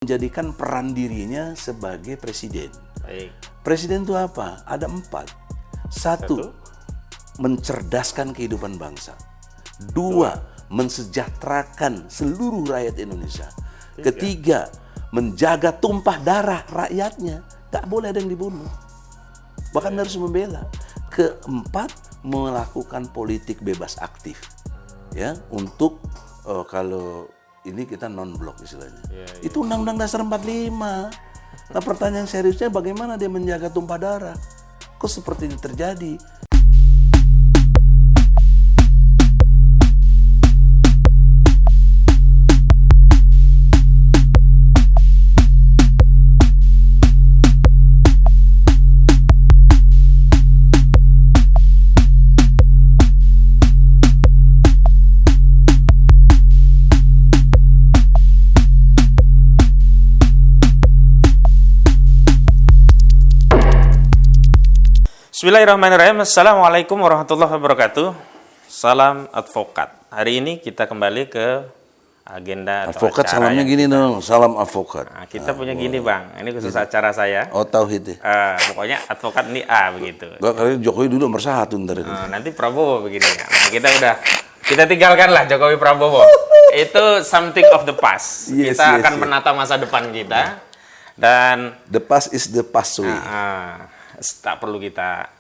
menjadikan peran dirinya sebagai presiden. Baik. Presiden itu apa? Ada 4. Satu, mencerdaskan kehidupan bangsa. 2, mensejahterakan seluruh rakyat Indonesia. 3, menjaga tumpah darah rakyatnya. Gak boleh ada yang dibunuh. Bahkan harus membela. 4, melakukan politik bebas aktif. Ya, untuk kalau ini kita non-blok istilahnya. Itu Undang-Undang Dasar 45. Nah, pertanyaan seriusnya bagaimana dia menjaga tumpah darah? Kok seperti ini terjadi? Bismillahirrahmanirrahim. Assalamualaikum warahmatullahi wabarakatuh. Salam advokat. Hari ini kita kembali ke agenda Advokat atau acara salamnya gini dong, salam advokat. Nah, kita punya gini Bang, ini khusus acara saya. Oh, tauhid ya. Pokoknya advokat ini A begitu. Gak, kali Jokowi dulu nomor 1 ntar. Nanti Prabowo begini ya. Nah, kita tinggalkan lah Jokowi Prabowo. Itu something of the past. Kita akan menata masa depan kita. Dan the past is the past way. Tak perlu kita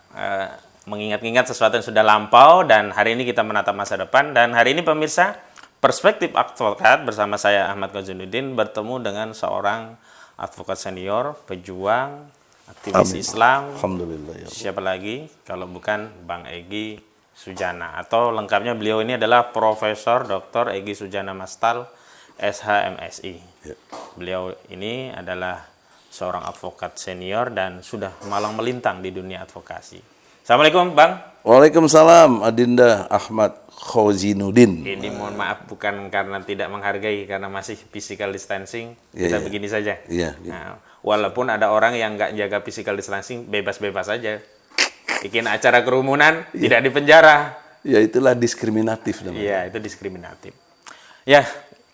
mengingat-ingat sesuatu yang sudah lampau, dan hari ini kita menatap masa depan. Dan hari ini pemirsa, Perspektif Advokat bersama saya Ahmad Ghazhanuddin bertemu dengan seorang advokat senior, pejuang, aktivis Islam. Alhamdulillah ya Allah. Siapa lagi kalau bukan Bang Egy Sujana, atau lengkapnya beliau ini adalah Profesor Dr. Egy Sujana Mastal, SHMSI. Ya. Beliau ini adalah seorang advokat senior dan sudah malang melintang di dunia advokasi. Assalamualaikum Bang. Waalaikumsalam Adinda Ahmad Ghazhanuddin. Ini mohon maaf bukan karena tidak menghargai, karena masih physical distancing, kita begini saja. Nah, walaupun ada orang yang nggak jaga physical distancing, bebas-bebas saja. Bikin acara kerumunan, tidak dipenjara. Ya, itulah diskriminatif namanya. Iya, itu diskriminatif. Ya,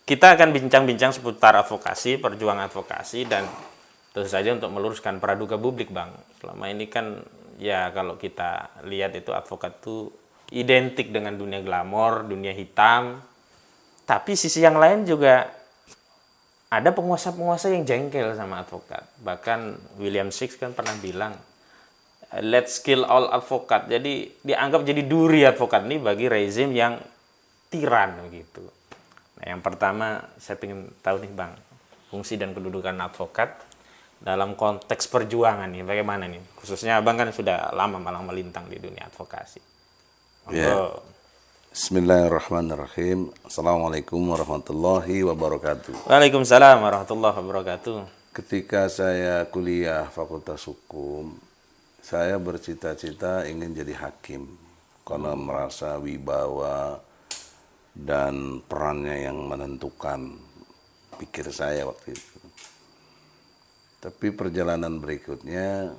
kita akan bincang-bincang seputar advokasi, perjuangan advokasi, dan tentu saja untuk meluruskan praduga publik Bang. Selama ini kan ya kalau kita lihat itu advokat itu identik dengan dunia glamor, dunia hitam. Tapi sisi yang lain juga ada penguasa-penguasa yang jengkel sama advokat. Bahkan William Sixth kan pernah bilang, let's kill all advokat. Jadi dianggap jadi duri advokat ini bagi rezim yang tiran gitu. Nah, yang pertama saya ingin tahu nih Bang, fungsi dan kedudukan advokat dalam konteks perjuangan nih, bagaimana nih? Khususnya Abang kan sudah lama malang melintang di dunia advokasi. Ya. Bismillahirrahmanirrahim. Assalamualaikum warahmatullahi wabarakatuh. Waalaikumsalam warahmatullahi wabarakatuh. Ketika saya kuliah Fakultas Hukum, saya bercita-cita ingin jadi hakim karena merasa wibawa dan perannya yang menentukan, pikir saya waktu itu. Tapi perjalanan berikutnya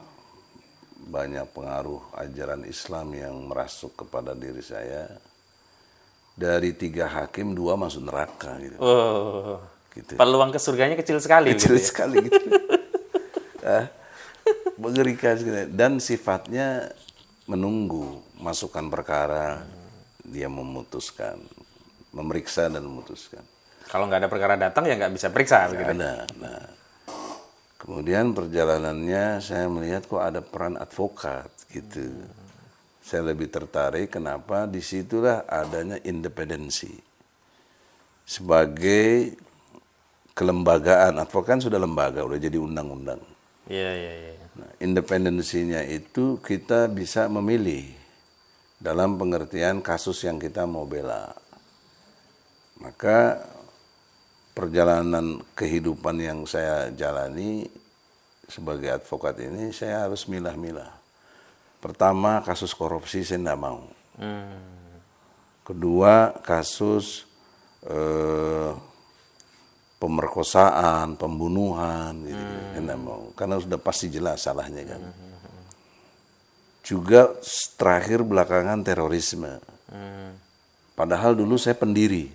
banyak pengaruh ajaran Islam yang merasuk kepada diri saya. Dari 3 hakim, 2 masuk neraka gitu. Oh, gitu. Peluang ke surganya kecil sekali. Kecil gitu sekali gitu. Mengerikan sekali. Dan sifatnya menunggu masukan perkara, dia memutuskan, memeriksa dan memutuskan. Kalau nggak ada perkara datang ya nggak bisa periksa. Nggak ada. Nah, kemudian perjalanannya saya melihat kok ada peran advokat gitu. Saya lebih tertarik, kenapa? Disitulah adanya independensi. Sebagai kelembagaan, advokat sudah lembaga, udah jadi undang-undang. Iya. Nah, independensinya itu kita bisa memilih dalam pengertian kasus yang kita mau bela. Maka perjalanan kehidupan yang saya jalani sebagai advokat ini, saya harus milah-milah. Pertama, kasus korupsi saya tidak mau. Kedua, kasus pemerkosaan, pembunuhan, gitu. Saya tidak mau. Karena sudah pasti jelas salahnya kan. Juga terakhir belakangan terorisme. Padahal dulu saya pendiri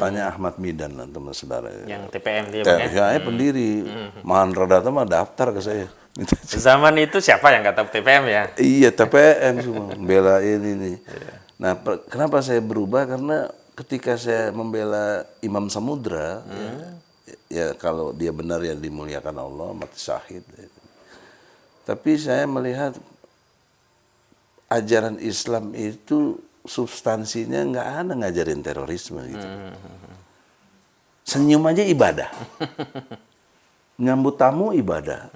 Tanya Ahmad Midan lah teman saudara. Yang TPM dia Bang, ya? Saya pendiri. Mahandra mah daftar ke saya. Minta Zaman itu siapa yang nggak tahu TPM ya? iya, TPM semua belain ini. Nah, kenapa saya berubah? Karena ketika saya membela Imam Samudra, ya kalau dia benar ya dimuliakan Allah, mati syahid. Tapi saya melihat ajaran Islam itu substansinya nggak ada ngajarin terorisme gitu. Senyum aja ibadah. Nyambut tamu ibadah.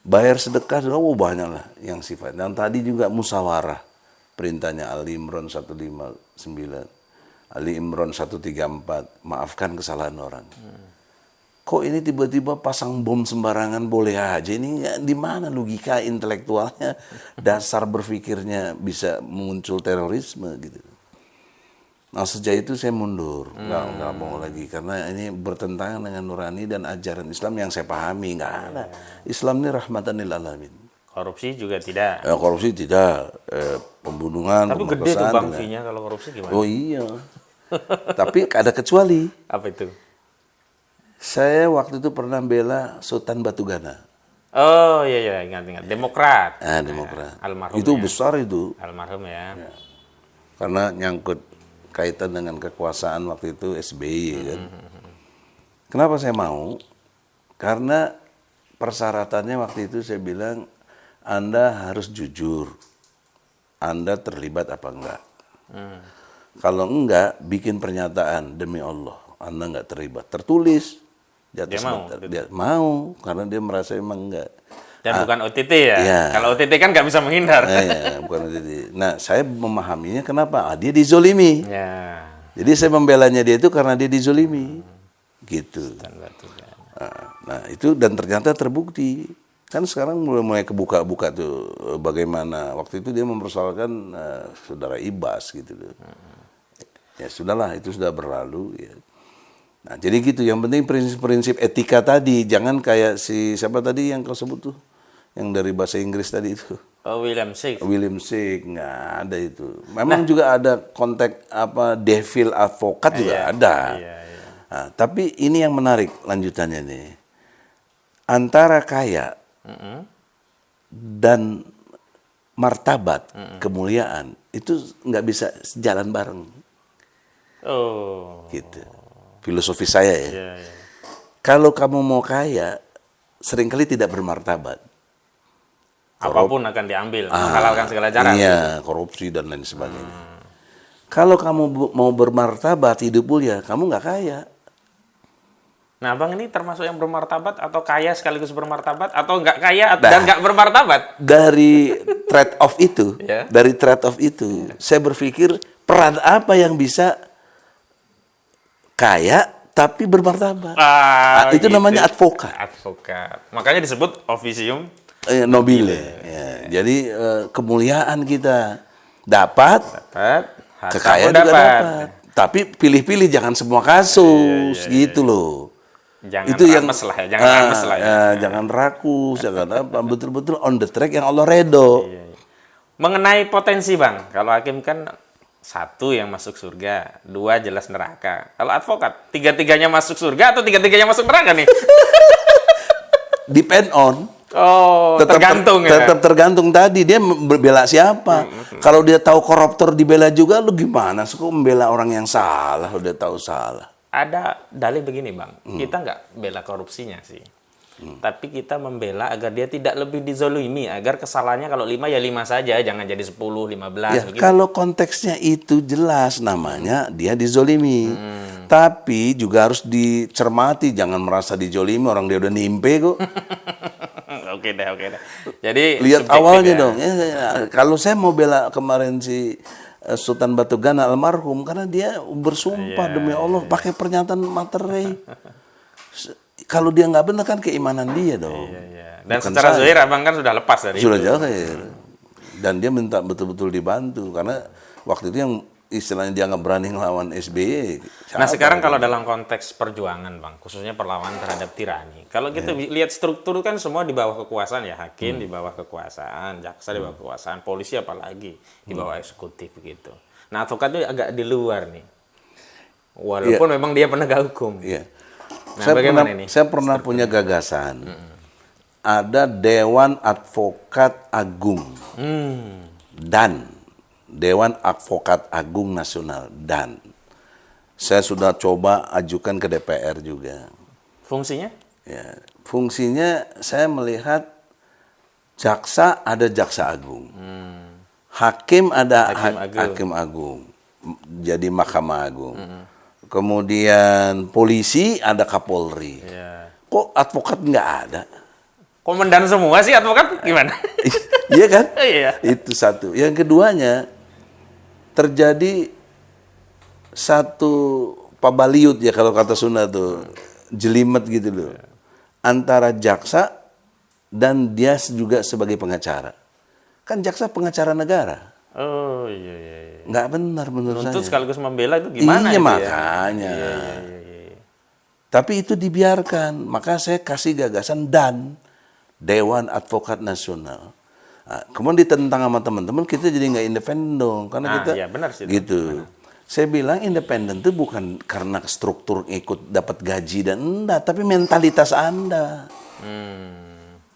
Bayar sedekah juga banyak lah yang sifat. Dan tadi juga musyawarah. Perintahnya Ali Imran 159, Ali Imran 134, maafkan kesalahan orang. Kok ini tiba-tiba pasang bom sembarangan boleh aja? Ini ya, di mana logika intelektualnya, dasar berpikirnya bisa muncul terorisme gitu. Nah sejak itu saya mundur, nggak mau lagi karena ini bertentangan dengan nurani dan ajaran Islam yang saya pahami. Nggak ada. Islam ini rahmatan lil alamin. Korupsi juga tidak. Korupsi tidak, pembunuhan, Tapi gede tuh pemerkosaan Bang tidak. fee-nya kalau korupsi gimana? Oh iya. Tapi ada kecuali. Apa itu? Saya waktu itu pernah bela Sultan Batugana. Oh iya ingat. Demokrat. Demokrat. Almarhum. Itu ya. besar itu. Almarhum ya. Karena nyangkut kaitan dengan kekuasaan waktu itu SBY kan. Kenapa saya mau? Karena persyaratannya waktu itu saya bilang Anda harus jujur. Anda terlibat apa enggak? Kalau enggak, bikin pernyataan demi Allah, Anda enggak terlibat. Tertulis di atas Dia mau, meter. Dia mau karena dia merasa emang enggak. Dan bukan OTT ya? Iya. Kalau OTT kan nggak bisa menghindar. Ya, bukan OTT. Nah, saya memahaminya kenapa? Dia dizolimi. Ya. Jadi saya membelanya dia itu karena dia dizolimi. Gitu. Nah, itu dan ternyata terbukti. Kan sekarang mulai kebuka-buka tuh bagaimana waktu itu dia mempersoalkan saudara Ibas gitu loh. Ya sudahlah, itu sudah berlalu ya. Nah, jadi gitu. Yang penting prinsip-prinsip etika tadi, jangan kayak si siapa tadi yang kau sebut tuh, yang dari bahasa Inggris tadi itu. Oh, William Sixth. William Sixth, nggak ada itu. Memang juga ada konteks apa devil advokat juga ada. Iya. Nah, tapi ini yang menarik lanjutannya nih. Antara kaya dan martabat, kemuliaan itu nggak bisa sejalan bareng. Oh. Gitu. Filosofi saya ya. Iya. Kalau kamu mau kaya, seringkali tidak bermartabat. Apapun akan diambil, menghalalkan segala cara. Iya, korupsi dan lain sebagainya. Kalau kamu mau bermartabat, hidup mulia, kamu nggak kaya. Nah, Bang ini termasuk yang bermartabat atau kaya sekaligus bermartabat atau nggak kaya dan nggak bermartabat? Dari trade off itu, Ya. dari trade off itu, saya berpikir peran apa yang bisa kaya tapi bermartabat. Itu Gitu. namanya advokat. Advokat. Makanya disebut officium Nobile. Ya. Jadi kemuliaan kita dapat, harta kekayaan pun juga dapat. Tapi pilih-pilih, jangan semua kasus, gitu loh. Jangan Itu yang rames lah ya, jangan rames lah ya. Jangan rakus, jangan apa, betul-betul on the track yang Allah redo. Mengenai potensi Bang, kalau hakim kan 1 yang masuk surga, 2 jelas neraka. Kalau advokat, 3-3-nya masuk surga atau 3-3-nya masuk neraka nih? Depend on. Oh, tergantung ya. Tetap tergantung tadi dia membela siapa. Kalau dia tahu koruptor dibela juga, lu gimana? Kok membela orang yang salah, udah tahu salah. Ada dalih begini Bang, kita nggak bela korupsinya sih. Tapi kita membela agar dia tidak lebih dizolimi, agar kesalahannya kalau 5 ya 5 saja, jangan jadi 10, 15 Ya, begitu. kalau konteksnya itu jelas namanya dia dizolimi. Tapi juga harus dicermati, jangan merasa dijolimi orang dia udah nimpe kok. Oke deh. Jadi Lihat subjektif awalnya ya. dong. Kalau saya mau bela kemarin si Sultan Batugana almarhum karena dia bersumpah demi Allah pakai pernyataan materai. Kalau dia nggak benar kan keimanan dia dong. Iya. Dan Bukan secara saya. zahir abang kan sudah lepas dari Sudah itu. jauh dan dia minta betul-betul dibantu karena waktu itu yang istilahnya dia nggak berani ngelawan SBY. Nah sekarang kalau dalam konteks perjuangan Bang, khususnya perlawanan terhadap tirani. Kalau kita lihat struktur kan semua di bawah kekuasaan ya, hakim di bawah kekuasaan, jaksa di bawah kekuasaan, polisi apalagi di bawah eksekutif begitu. Nah advokat itu agak di luar nih. Walaupun memang dia penegak hukum. Iya. Nah, bagaimana ini? Saya pernah punya gagasan. Ada Dewan Advokat Agung dan Dewan Advokat Agung Nasional dan saya sudah coba ajukan ke DPR juga. Fungsinya? Ya, fungsinya saya melihat jaksa ada jaksa agung, hakim ada hakim agung, jadi Mahkamah Agung. Kemudian polisi ada Kapolri. Ya. Kok advokat nggak ada? Komandan semua sih advokat gimana? Iya kan? Iya. Itu satu. Yang keduanya terjadi satu pabaliut ya kalau kata Sunda tuh, jelimet gitu loh. Antara jaksa dan dia juga sebagai pengacara. Kan jaksa pengacara negara. Oh iya. Nggak benar menurut Untuk saya. sekaligus membela itu gimana Iya itu makanya. ya? Tapi itu dibiarkan. Maka saya kasih gagasan dan Dewan Advokat Nasional. Nah, kemudian ditentang sama teman-teman, kita jadi nggak independen dong. Karena kita iya, benar sih, gitu. Saya bilang independen itu bukan karena struktur ikut dapat gaji dan enggak, tapi mentalitas Anda.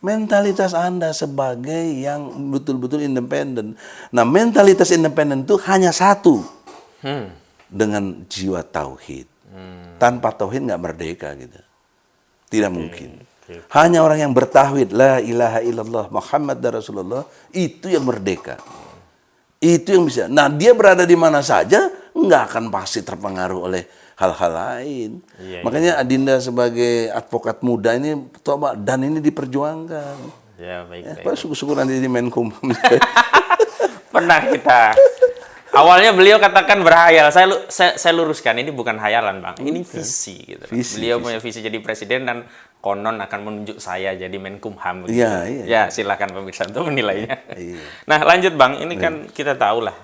Mentalitas Anda sebagai yang betul-betul independen. Nah, mentalitas independen itu hanya satu. Dengan jiwa tauhid. Tanpa tauhid nggak merdeka gitu. Tidak mungkin. Hanya orang yang bertauhid, la ilaha illallah Muhammad Rasulullah, itu yang merdeka. Itu yang bisa. Nah, dia berada di mana saja, nggak akan pasti terpengaruh oleh hal-hal lain. Makanya Adinda sebagai advokat muda ini, coba dan ini diperjuangkan. Ya, baik. Syukur-syukur nanti di Menkumham. Pernah kita. Awalnya beliau katakan berhayal. Saya luruskan, ini bukan hayalan, Bang. Ini visi gitu. Beliau punya visi jadi presiden dan konon akan menunjuk saya jadi Menkumham. Gitu. Iya. Ya, silakan pemirsa untuk menilainya. Iya. Nah, lanjut Bang. Ini kan kita tahu lah.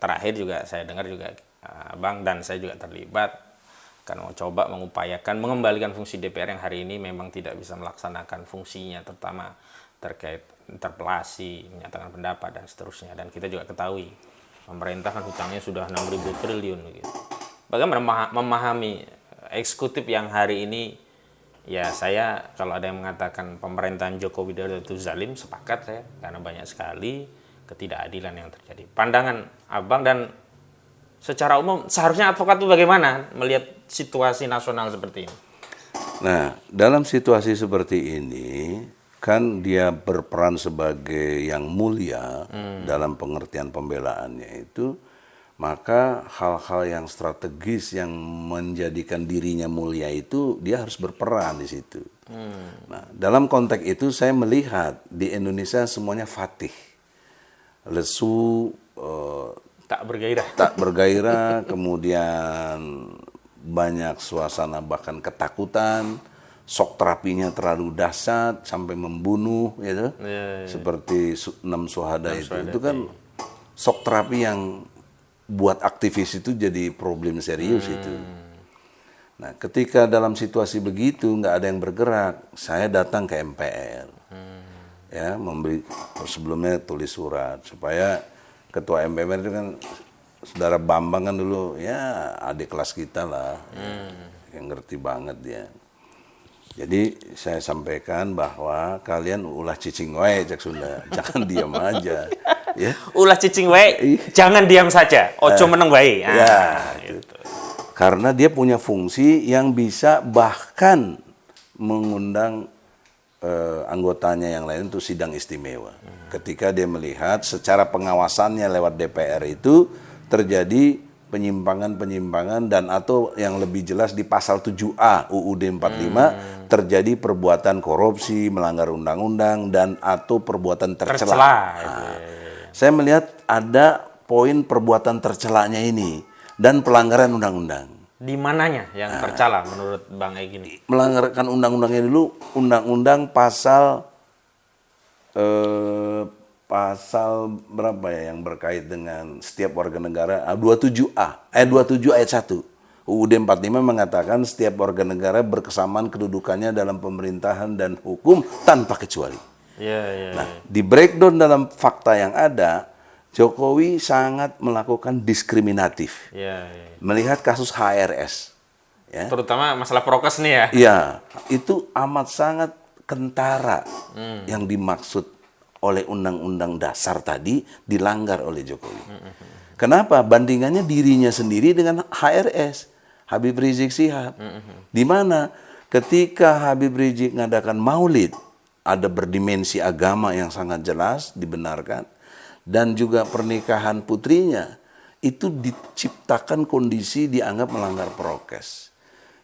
Terakhir juga saya dengar juga Bang dan saya juga terlibat kan mau coba mengupayakan mengembalikan fungsi DPR yang hari ini memang tidak bisa melaksanakan fungsinya, terutama terkait interpelasi, menyatakan pendapat dan seterusnya. Dan kita juga ketahui pemerintah kan hutangnya sudah 6.000 triliun gitu. Bagaimana memahami eksekutif yang hari ini, ya saya kalau ada yang mengatakan pemerintahan Joko Widodo itu zalim, sepakat saya, karena banyak sekali ketidakadilan yang terjadi. Pandangan Abang dan secara umum seharusnya advokat itu bagaimana melihat situasi nasional seperti ini? Nah, dalam situasi seperti ini kan dia berperan sebagai yang mulia dalam pengertian pembelaannya itu, maka hal-hal yang strategis yang menjadikan dirinya mulia itu dia harus berperan di situ. Nah, dalam konteks itu saya melihat di Indonesia semuanya fatih, lesu, tak bergairah, kemudian banyak suasana bahkan ketakutan, shock terapinya terlalu dahsyat sampai membunuh gitu. Seperti 6 syuhada itu kan shock terapi yang buat aktivis itu jadi problem serius itu. Nah, ketika dalam situasi begitu nggak ada yang bergerak, saya datang ke MPR. Ya, sebelumnya tulis surat supaya ketua MPR itu kan Saudara Bambang kan dulu ya adik kelas kita lah, yang ngerti banget dia. Jadi saya sampaikan bahwa kalian ulah cicing wae cek Sunda, jangan diam aja. Ya. Ulah cicing wae, jangan diam saja, ojo meneng wae. Gitu. Karena dia punya fungsi yang bisa bahkan mengundang anggotanya yang lain untuk sidang istimewa. Ketika dia melihat secara pengawasannya lewat DPR itu terjadi penyimpangan-penyimpangan dan atau yang lebih jelas di pasal 7A UUD 45 terjadi perbuatan korupsi, melanggar undang-undang dan atau perbuatan tercela. Saya melihat ada poin perbuatan tercelanya ini dan pelanggaran undang-undang. Di mananya yang tercela menurut Bang Egy ini? Melanggarkan undang-undangnya dulu, undang-undang pasal pasal berapa ya yang berkait dengan setiap warga negara, 27A, 27 ayat 1. UUD 45 mengatakan setiap warga negara berkesamaan kedudukannya dalam pemerintahan dan hukum tanpa kecuali. Nah, di breakdown dalam fakta yang ada, Jokowi sangat melakukan diskriminatif. Ya, ya. Melihat kasus HRS. Ya. Terutama masalah prokes nih ya. Iya, itu amat sangat kentara yang dimaksud oleh Undang-Undang Dasar tadi dilanggar oleh Jokowi. Kenapa? Bandingannya dirinya sendiri dengan HRS, Habib Rizik Syihab. Di mana ketika Habib Rizik mengadakan maulid, ada berdimensi agama yang sangat jelas, dibenarkan, dan juga pernikahan putrinya, itu diciptakan kondisi dianggap melanggar prokes.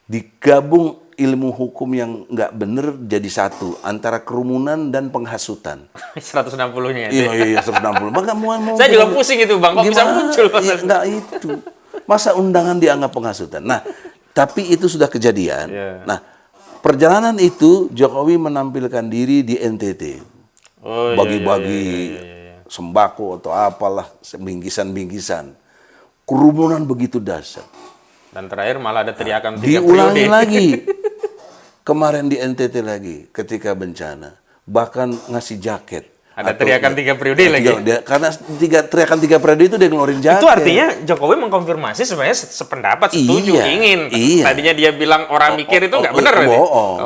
Digabung ilmu hukum yang nggak bener jadi satu antara kerumunan dan penghasutan. 160-nya itu. Iya 160. Maka mau Saya juga pusing itu Bang, kok bisa muncul? Iya, nggak itu. Masa undangan dianggap penghasutan. Nah, tapi itu sudah kejadian. Yeah. Nah, perjalanan itu Jokowi menampilkan diri di NTT. Oh, Bagi-bagi sembako atau apalah, bingkisan-bingkisan. Kerumunan begitu dahsyat. Dan terakhir malah ada teriakan 3 Diulangi periode. lagi. Kemarin di NTT lagi ketika bencana. Bahkan ngasih jaket. Ada teriakan 3 periode lagi. Karena teriakan 3 periode itu dia ngeluarin jaket. Itu artinya Jokowi mengkonfirmasi sebenarnya sependapat, setuju, ingin. Iya. Tadinya dia bilang orang mikir itu nggak benar. Bohong.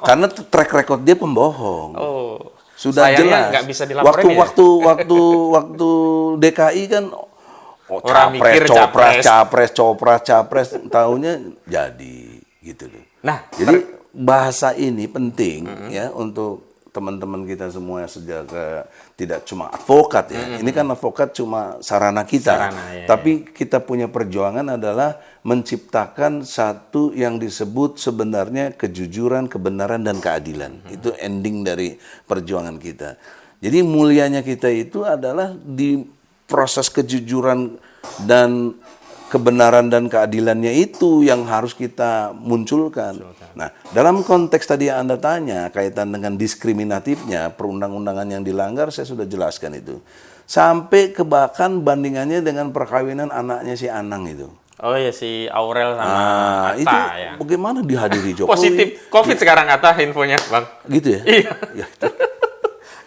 Karena track record dia pembohong. Oh. Sudah Sayangnya jelas. nggak bisa dilaporin Waktu DKI kan orang mikir capres, tahunya jadi gitu loh. Nah, jadi bahasa ini penting ya untuk teman-teman kita semua sejak tidak cuma advokat ya. Ini kan advokat cuma sarana kita. Tapi kita punya perjuangan adalah menciptakan satu yang disebut sebenarnya kejujuran, kebenaran dan keadilan. Itu ending dari perjuangan kita. Jadi mulianya kita itu adalah di proses kejujuran dan kebenaran dan keadilannya itu yang harus kita munculkan. Nah, dalam konteks tadi yang Anda tanya, kaitan dengan diskriminatifnya, perundang-undangan yang dilanggar, saya sudah jelaskan itu. Sampai ke bahkan bandingannya dengan perkawinan anaknya si Anang itu. Oh ya, si Aurel sama Atta itu ya. bagaimana dihadiri Jokowi? Positif COVID sekarang Atta infonya, Bang. Gitu ya? Iya. Ya, itu.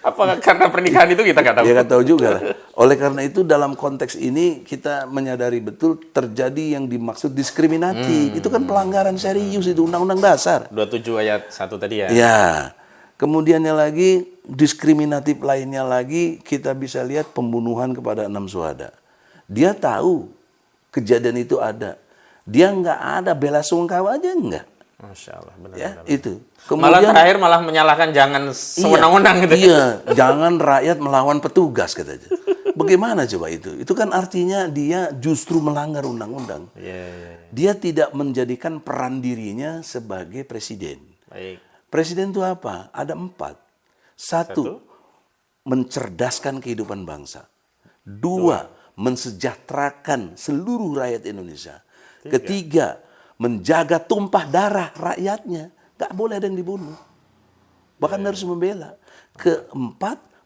Apa karena pernikahan itu kita nggak tahu? Ya nggak tahu juga lah. Oleh karena itu dalam konteks ini kita menyadari betul terjadi yang dimaksud diskriminatif. Itu kan pelanggaran serius itu Undang-Undang Dasar. 27 ayat 1 tadi ya? Ya. Kemudiannya lagi diskriminatif lainnya lagi kita bisa lihat pembunuhan kepada 6 syuhada. Dia tahu kejadian itu ada. Dia nggak ada bela sungkawa aja enggak. Masya Allah, benar. Ya, benar. itu. Malah terakhir malah menyalahkan jangan sewenang-wenang gitu. Iya, jangan rakyat melawan petugas katanya. Bagaimana coba itu? Itu kan artinya dia justru melanggar undang-undang. Dia tidak menjadikan peran dirinya sebagai presiden. Baik. Presiden itu apa? Ada 4. Satu, mencerdaskan kehidupan bangsa. 2, mensejahterakan seluruh rakyat Indonesia. 3, menjaga tumpah darah rakyatnya. Gak boleh ada yang dibunuh. Bahkan harus membela. 4,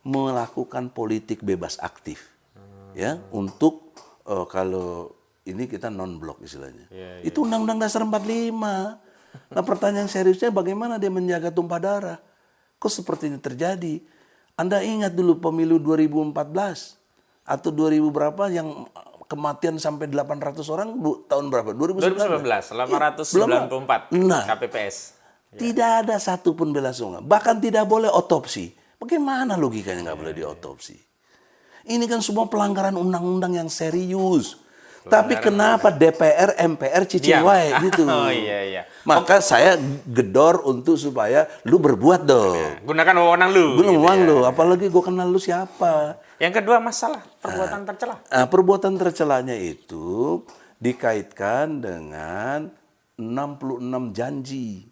melakukan politik bebas aktif. Ya, untuk kalau ini kita non-blok istilahnya. Itu Undang-Undang Dasar 45. Nah, pertanyaan seriusnya bagaimana dia menjaga tumpah darah? Kok seperti ini terjadi? Anda ingat dulu pemilu 2014 atau 2000 berapa yang kematian sampai 800 orang tahun berapa? 2019, 894 KPPS. Tidak ada satupun bela sungkawa. Bahkan tidak boleh otopsi. Bagaimana logikanya nggak boleh diotopsi? Ini kan semua pelanggaran undang-undang yang serius. Tapi kenapa DPR, MPR cicing wae gitu? Oh iya. Maka saya gedor untuk supaya lu berbuat dong. Gunakan wewenang lu. Belum uang lu, apalagi gue kenal lu siapa. Yang kedua masalah perbuatan tercela. Perbuatan tercelanya itu dikaitkan dengan 66 janji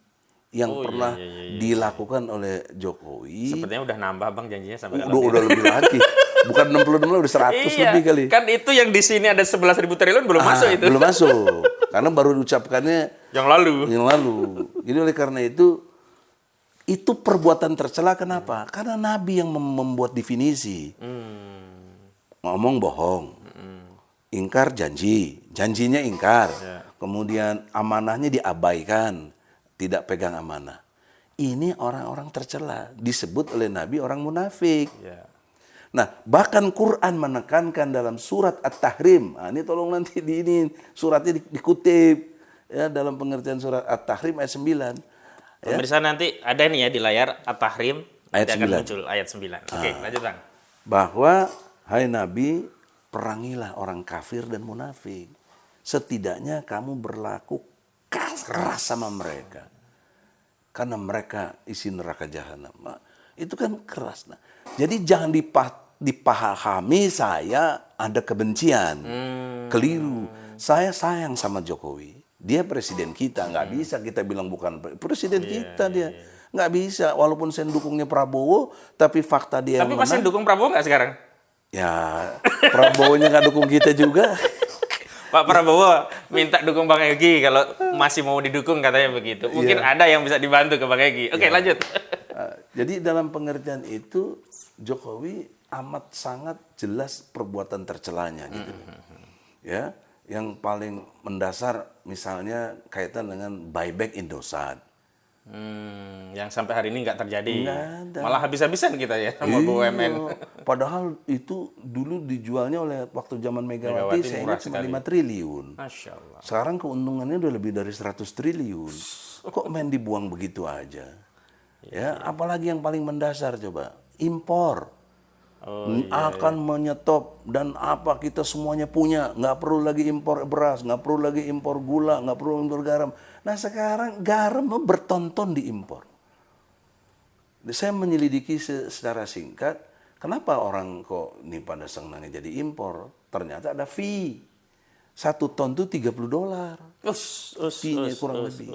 yang pernah dilakukan oleh Jokowi. Sepertinya udah nambah Bang janjinya sampai udah lebih lagi. Bukan 66 udah 100 lebih kali. Kan itu yang di sini ada 11.000 triliun belum masuk itu. Belum masuk. Karena baru diucapkannya yang lalu. Jadi oleh karena itu perbuatan tercela kenapa? Karena Nabi yang membuat definisi. Ngomong bohong. Ingkar janji. Janjinya ingkar. Kemudian amanahnya diabaikan. Tidak pegang amanah. Ini orang-orang tercela. Disebut oleh Nabi orang munafik. Nah, bahkan Quran menekankan dalam surat At-Tahrim. Nah, ini tolong nanti suratnya dikutip ya dalam pengertian surat At-Tahrim ayat 9. Ya. Pemirsa nanti ada nih ya di layar At-Tahrim Ayat nanti akan 9. muncul ayat 9. Oke, lanjut Bang. Bahwa hai Nabi, perangilah orang kafir dan munafik. Setidaknya kamu berlaku keras sama mereka. Karena mereka isi neraka jahanam. Nah, itu kan keras. Nah, jadi jangan dipahami saya ada kebencian. Keliru. Saya sayang sama Jokowi. Dia presiden kita. Nggak bisa kita bilang bukan presiden kita dia. Nggak bisa. Walaupun saya dukungnya Prabowo, tapi fakta dia Tapi yang masih menang. dukung Prabowo nggak sekarang? Ya, Prabowo-nya nggak dukung kita juga. Pak Prabowo minta dukung Bang Egy kalau masih mau didukung katanya begitu. Mungkin ada yang bisa dibantu ke Bang Egy. Oke, lanjut. Jadi dalam pengertian itu Jokowi amat sangat jelas perbuatan tercelanya gitu. Ya, yang paling mendasar misalnya kaitan dengan buyback Indosat. Yang sampai hari ini nggak terjadi. Nggak ada. Malah habis-habisan kita ya sama Iya, BUMN. Padahal itu dulu dijualnya oleh waktu zaman Megawati saya murah ingat cuma sekali. 5 triliun. Masya Allah. Sekarang keuntungannya udah lebih dari 100 triliun. Kok main dibuang begitu aja? Ya, apalagi yang paling mendasar coba, impor. Akan menyetop dan apa kita semuanya punya, nggak perlu lagi impor beras, nggak perlu lagi impor gula, nggak perlu impor garam. Nah sekarang garam bertonton diimpor. Saya menyelidiki secara singkat, kenapa orang kok ini pada senangnya jadi impor? Ternyata ada fee. 1 ton itu $30. Fee-nya kurang lebih.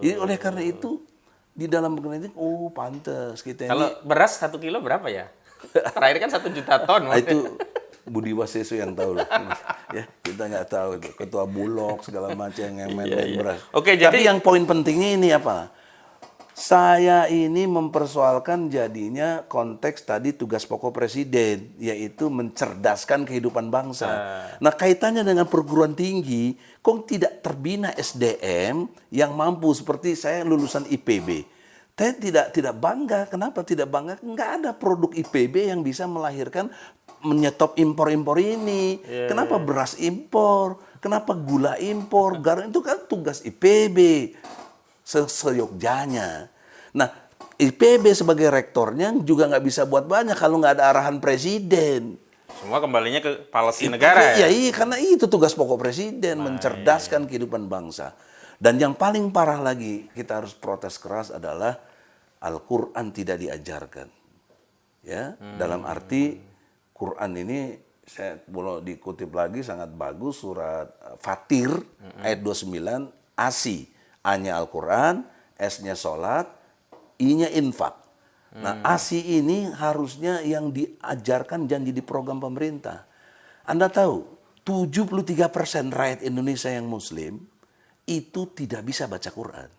Jadi oleh karena itu di dalam penelitian, pantas kita Kalau ini. beras 1 kilo berapa ya? Terakhir kan 1 juta ton. Itu Budi Waseso yang tahu lah. Ya, kita nggak tahu itu. Ketua Bulog segala macam yang main-main beras. Oke, Tapi jadi yang poin pentingnya ini apa? Saya ini mempersoalkan jadinya konteks tadi tugas pokok presiden, yaitu mencerdaskan kehidupan bangsa. Nah kaitannya dengan perguruan tinggi, kok tidak terbina SDM yang mampu seperti saya lulusan IPB. Saya tidak bangga. Kenapa tidak bangga? Nggak ada produk IPB yang bisa melahirkan menyetop impor-impor ini. Kenapa beras impor? Kenapa gula impor? Garam itu kan tugas IPB. Seyogjanya. Nah, IPB sebagai rektornya juga nggak bisa buat banyak kalau nggak ada arahan presiden. semua kembalinya ke policy negara ya? Iya, karena itu tugas pokok presiden, mencerdaskan kehidupan bangsa. Dan yang paling parah lagi, kita harus protes keras adalah Al-Quran tidak diajarkan. Ya, dalam arti Quran ini saya boleh dikutip lagi sangat bagus surat Fatir ayat 29 ASI. A-nya Al-Quran, S-nya sholat, I-nya infak. Nah, ASI ini harusnya yang diajarkan dan jadi program pemerintah. Anda tahu, 73% rakyat Indonesia yang muslim itu tidak bisa baca Quran.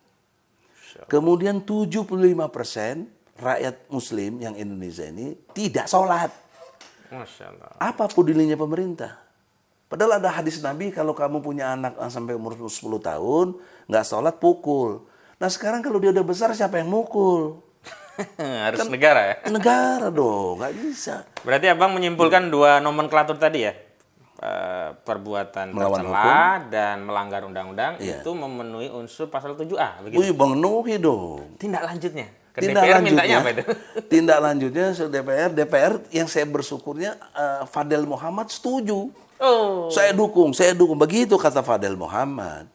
Kemudian 75% rakyat muslim yang Indonesia ini tidak sholat. Masya Allah. Apa pedulinya pemerintah? Padahal ada hadis Nabi kalau kamu punya anak sampai umur 10 tahun, nggak sholat pukul. Nah sekarang kalau dia udah besar siapa yang mukul? Harus negara ya? Negara dong, nggak bisa. Berarti Abang menyimpulkan dua nomenklatur tadi ya? Perbuatan Melawan tercela dan melanggar undang-undang Iya. itu memenuhi unsur pasal 7A. Begitu. Wih, memenuhi dong. Tindak lanjutnya? Ke Tindak DPR lanjutnya, mintanya apa itu? tindak lanjutnya DPR yang saya bersyukurnya Fadel Muhammad setuju. Oh. Saya dukung. Begitu kata Fadel Muhammad.